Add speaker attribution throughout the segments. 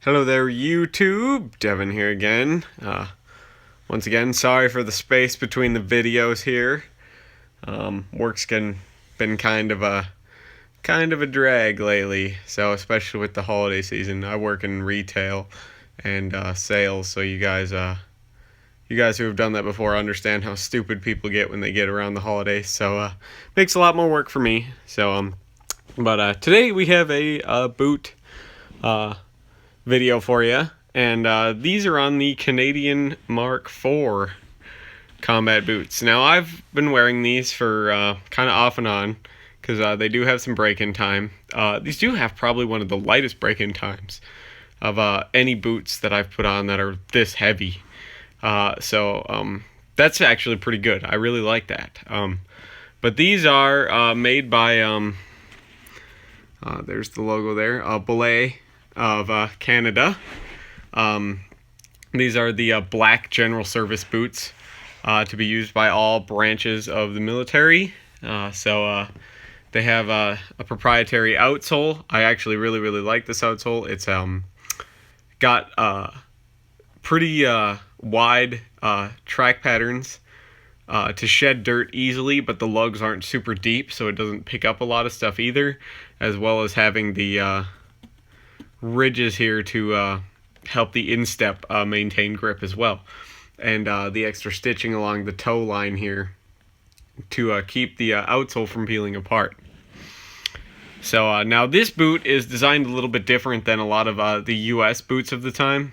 Speaker 1: Hello there, YouTube. Devin here again. Once again, sorry for the space between the videos here. Work's been kind of a drag lately. So especially with the holiday season, I work in retail and sales. So you guys who have done that before understand how stupid people get when they get around the holidays. So makes a lot more work for me. So but today we have a boot video for you, and these are on the Canadian Mark IV combat boots. Now I've been wearing these for kind of off and on because they do have some break-in time. These do have probably one of the lightest break-in times of any boots that I've put on that are this heavy. So that's actually pretty good. I really like that. But these are made by there's the logo there, Belay of Canada. These are the black general service boots to be used by all branches of the military. So they have a proprietary outsole. I actually really like this outsole. It's got pretty wide track patterns to shed dirt easily, but the lugs aren't super deep, so it doesn't pick up a lot of stuff either, as well as having the ridges here to help the instep maintain grip as well, and the extra stitching along the toe line here to keep the outsole from peeling apart. So now this boot is designed a little bit different than a lot of the US boots of the time,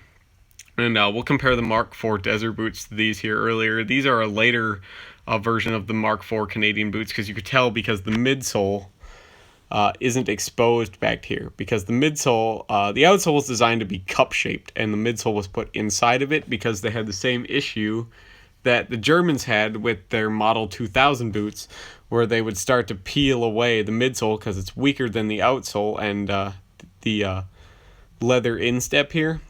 Speaker 1: and we'll compare the Mark IV Desert boots to these here earlier. These are a later version of the Mark IV Canadian boots, because you could tell because the midsole isn't exposed back here, because the midsole, the outsole was designed to be cup shaped, and the midsole was put inside of it because they had the same issue that the Germans had with their Model 2000 boots, where they would start to peel away the midsole because it's weaker than the outsole, and the leather instep here,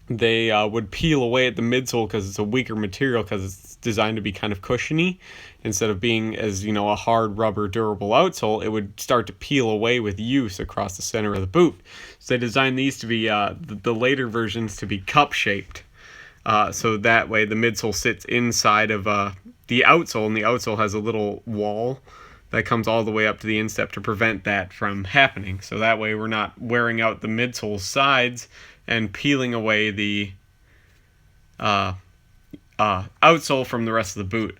Speaker 1: they would peel away at the midsole because it's a weaker material, because it's designed to be kind of cushiony instead of being, as you know, a hard rubber durable outsole. It would start to peel away with use across the center of the boot. So they designed these to be the later versions to be cup shaped, so that way the midsole sits inside of the outsole, and the outsole has a little wall that comes all the way up to the instep to prevent that from happening. So that way we're not wearing out the midsole sides and peeling away the outsole from the rest of the boot.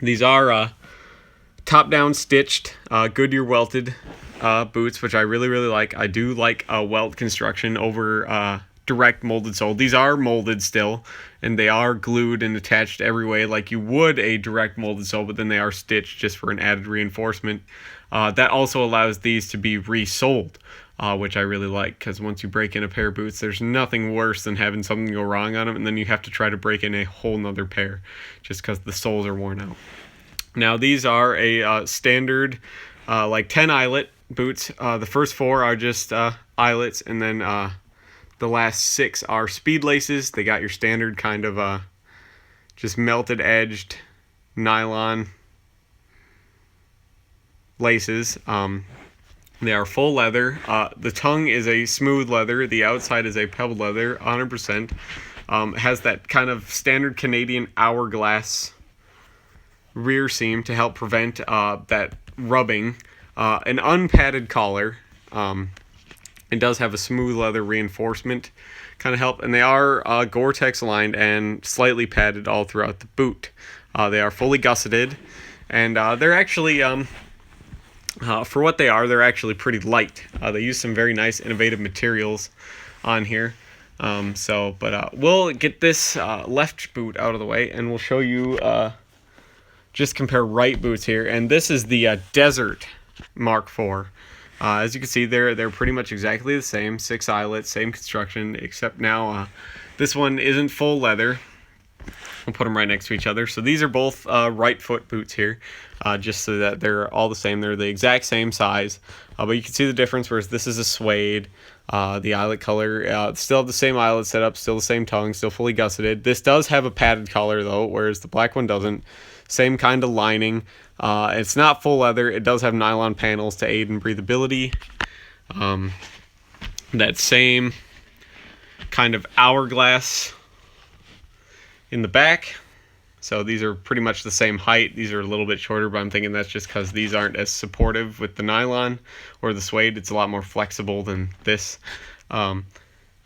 Speaker 1: These are top-down stitched, Goodyear welted boots, which I really like. I do like welt construction over direct molded sole. These are molded still, and they are glued and attached every way like you would a direct molded sole, but then they are stitched just for an added reinforcement. That also allows these to be resoled, which I really like, because once you break in a pair of boots, there's nothing worse than having something go wrong on them, and then you have to try to break in a whole nother pair just because the soles are worn out. Now these are a standard like 10 eyelet boots. The first 4 are just eyelets, and then the last 6 are speed laces. They got your standard kind of just melted edged nylon laces. They are full leather. The tongue is a smooth leather. The outside is a pebbled leather, 100%. Has that kind of standard Canadian hourglass rear seam to help prevent that rubbing. An unpadded collar. It does have a smooth leather reinforcement kind of help. And they are Gore-Tex lined and slightly padded all throughout the boot. They are fully gusseted. And they're actually... for what they are, they're actually pretty light. They use some very nice innovative materials on here. But we'll get this left boot out of the way, and we'll show you, just compare right boots here. And this is the Desert Mark IV. As you can see, they're pretty much exactly the same. 6 eyelets, same construction, except now this one isn't full leather. We'll put them right next to each other. So these are both right foot boots here, just so that they're all the same. They're the exact same size, but you can see the difference, whereas this is a suede. The eyelet color, still have the same eyelet setup, still the same tongue, still fully gusseted. This does have a padded collar though, whereas the black one doesn't. Same kind of lining. It's not full leather. It does have nylon panels to aid in breathability. That same kind of hourglass in the back. So these are pretty much the same height. These are a little bit shorter, but I'm thinking that's just because these aren't as supportive with the nylon or the suede. It's a lot more flexible than this.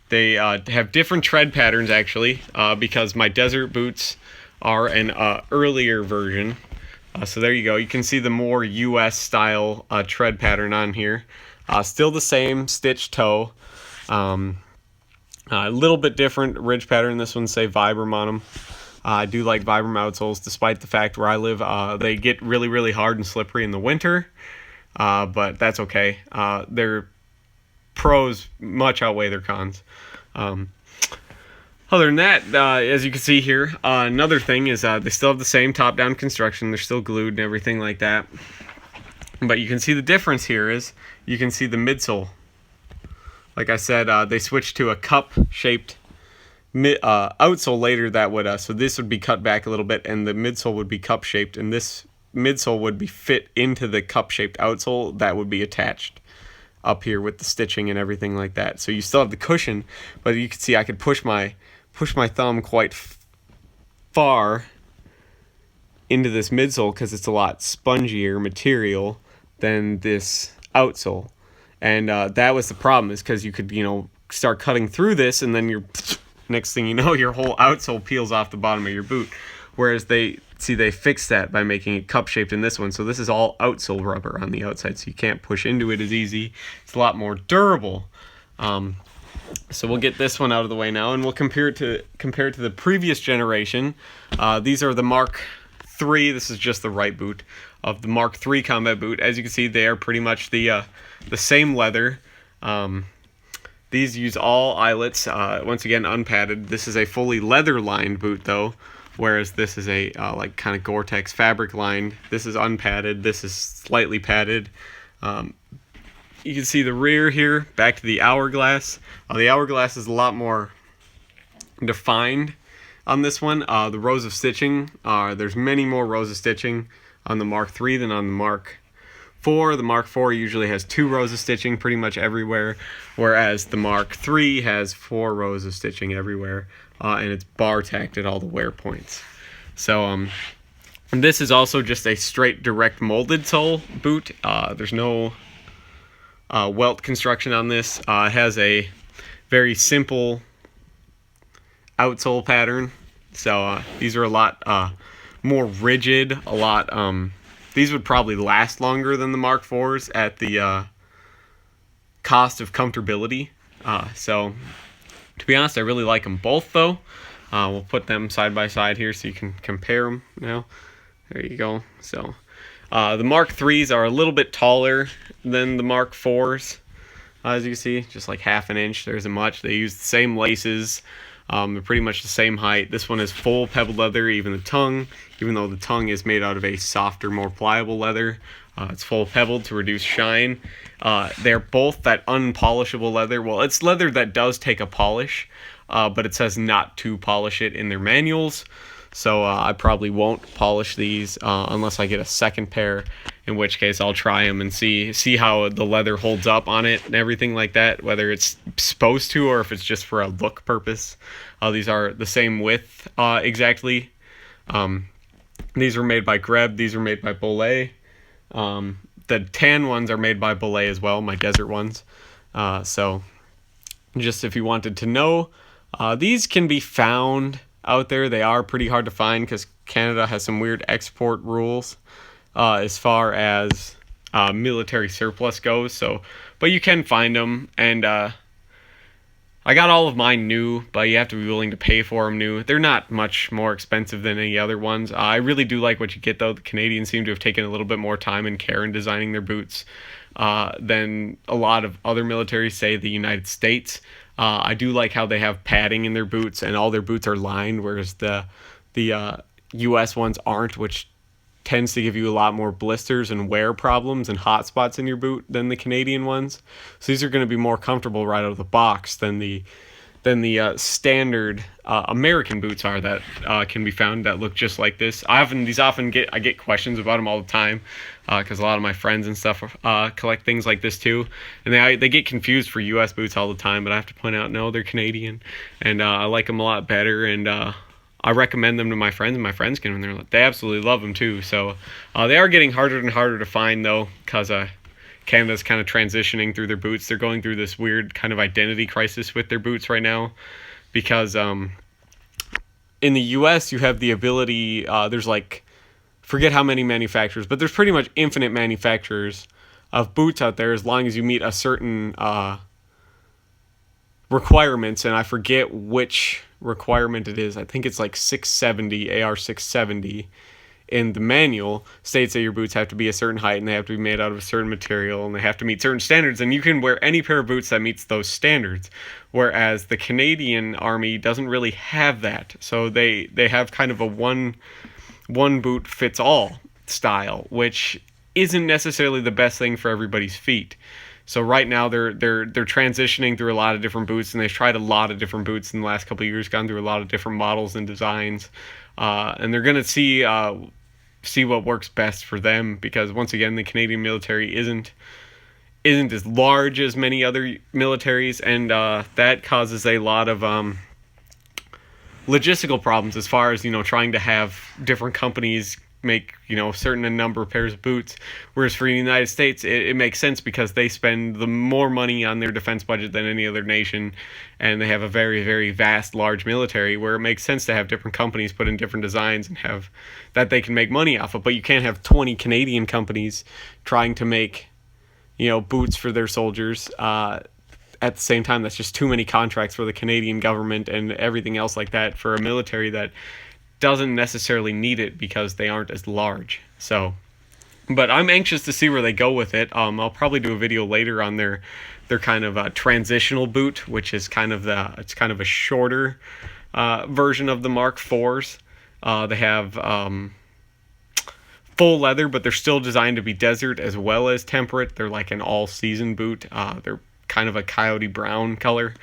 Speaker 1: They have different tread patterns, actually, because my desert boots are an earlier version. So there you go. You can see the more U.S. style tread pattern on here. Still the same stitch toe. A little bit different ridge pattern. This one say Vibram on them. I do like Vibram Outsoles, despite the fact where I live, they get really, really hard and slippery in the winter, but that's okay. Their pros much outweigh their cons. Other than that, as you can see here, another thing is they still have the same top-down construction. They're still glued and everything like that. But you can see the difference here is you can see the midsole. Like I said, they switched to a cup-shaped outsole later that would so this would be cut back a little bit and the midsole would be cup shaped, and this midsole would be fit into the cup shaped outsole that would be attached up here with the stitching and everything like that. So you still have the cushion, but you can see I could push my thumb quite far into this midsole because it's a lot spongier material than this outsole, and that was the problem, is because you could start cutting through this and then you're next thing you know, your whole outsole peels off the bottom of your boot. Whereas they fixed that by making it cup-shaped in this one. So this is all outsole rubber on the outside, so you can't push into it as easy. It's a lot more durable. So we'll get this one out of the way now, and we'll compare it to the previous generation. These are the Mark III. This is just the right boot of the Mark III combat boot. As you can see, they are pretty much the same leather. These use all eyelets, once again unpadded. This is a fully leather lined boot though, whereas this is a like kind of Gore-Tex fabric lined. This is unpadded, this is slightly padded. You can see the rear here, back to the hourglass. The hourglass is a lot more defined on this one. The rows of stitching, there's many more rows of stitching on the Mark III than on the Mark IV. The Mark IV usually has 2 rows of stitching pretty much everywhere, whereas the Mark III has 4 rows of stitching everywhere, and it's bar tacked at all the wear points. So and this is also just a straight direct molded sole boot. There's no welt construction on this. It has a very simple outsole pattern, so these are a lot more rigid, a lot these would probably last longer than the Mark IVs at the cost of comfortability. So, to be honest, I really like them both, though. We'll put them side by side here so you can compare them now. There you go. So, the Mark IIIs are a little bit taller than the Mark IVs. As you can see, just like half an inch. There isn't much. They use the same laces. They're pretty much the same height. This one is full pebbled leather, even the tongue, even though the tongue is made out of a softer, more pliable leather. It's full pebbled to reduce shine. They're both that unpolishable leather. Well, it's leather that does take a polish, but it says not to polish it in their manuals. So I probably won't polish these unless I get a second pair, in which case I'll try them and see how the leather holds up on it and everything like that, whether it's supposed to or if it's just for a look purpose. These are the same width exactly. These are made by Greb. These are made by Bolet. The tan ones are made by Bolet as well, my desert ones. So just if you wanted to know, these can be found out there. They are pretty hard to find because Canada has some weird export rules as far as military surplus goes. So, but you can find them, and I got all of mine new, but you have to be willing to pay for them new. They're not much more expensive than any other ones. I really do like what you get, though. The Canadians seem to have taken a little bit more time and care in designing their boots than a lot of other militaries, say the United States. I do like how they have padding in their boots, and all their boots are lined, whereas the U.S. ones aren't, which tends to give you a lot more blisters and wear problems and hot spots in your boot than the Canadian ones. So these are going to be more comfortable right out of the box than the than the standard American boots are that can be found that look just like this. I get questions about them all the time because a lot of my friends and stuff collect things like this too, and they get confused for U.S. boots all the time. But I have to point out, no, they're Canadian, and I like them a lot better, and I recommend them to my friends, and my friends get them, and they absolutely love them too. So they are getting harder and harder to find though, because Canada's kind of transitioning through their boots. They're going through this weird kind of identity crisis with their boots right now, because in the U.S. you have the ability, there's like, forget how many manufacturers, but there's pretty much infinite manufacturers of boots out there as long as you meet a certain requirements, and I forget which requirement it is. I think it's like 670, AR 670 in the manual states that your boots have to be a certain height, and they have to be made out of a certain material, and they have to meet certain standards, and you can wear any pair of boots that meets those standards, whereas the Canadian Army doesn't really have that. So they have kind of a one boot fits all style, which isn't necessarily the best thing for everybody's feet. So right now they're transitioning through a lot of different boots, and they've tried a lot of different boots in the last couple of years, gone through a lot of different models and designs, and they're gonna see what works best for them, because once again the Canadian military isn't as large as many other militaries, and that causes a lot of logistical problems as far as trying to have different companies make certain number of pairs of boots, whereas for the United States it makes sense because they spend the more money on their defense budget than any other nation, and they have a very, very vast, large military, where it makes sense to have different companies put in different designs and have that they can make money off of. But you can't have 20 Canadian companies trying to make boots for their soldiers at the same time. That's just too many contracts for the Canadian government and everything else like that for a military that doesn't necessarily need it because they aren't as large. So, but I'm anxious to see where they go with it. I'll probably do a video later on their kind of transitional boot, which is kind of a shorter version of the Mark IVs. They have full leather, but they're still designed to be desert as well as temperate. They're like an all-season boot. They're kind of a coyote brown color.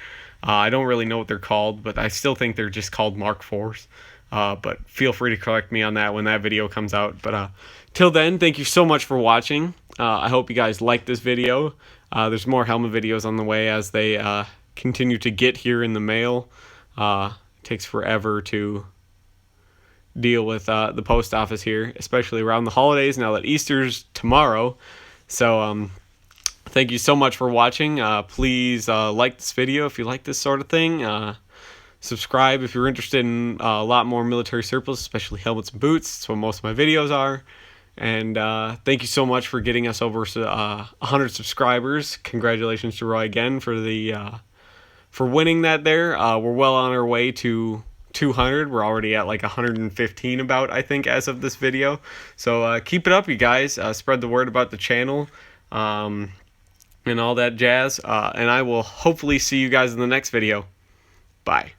Speaker 1: I don't really know what they're called, but I still think they're just called Mark IVs. But feel free to correct me on that when that video comes out. But till then, thank you so much for watching. I hope you guys liked this video. There's more helmet videos on the way as they continue to get here in the mail. It takes forever to deal with the post office here, especially around the holidays, now that Easter's tomorrow. So thank you so much for watching. Please like this video if you like this sort of thing. Subscribe if you're interested in a lot more military surplus, especially helmets and boots. That's what most of my videos are. And thank you so much for getting us over 100 subscribers. Congratulations to Roy again for winning that there. We're well on our way to 200. We're already at like 115 about, I think, as of this video. So keep it up, you guys. Spread the word about the channel and all that jazz. And I will hopefully see you guys in the next video. Bye.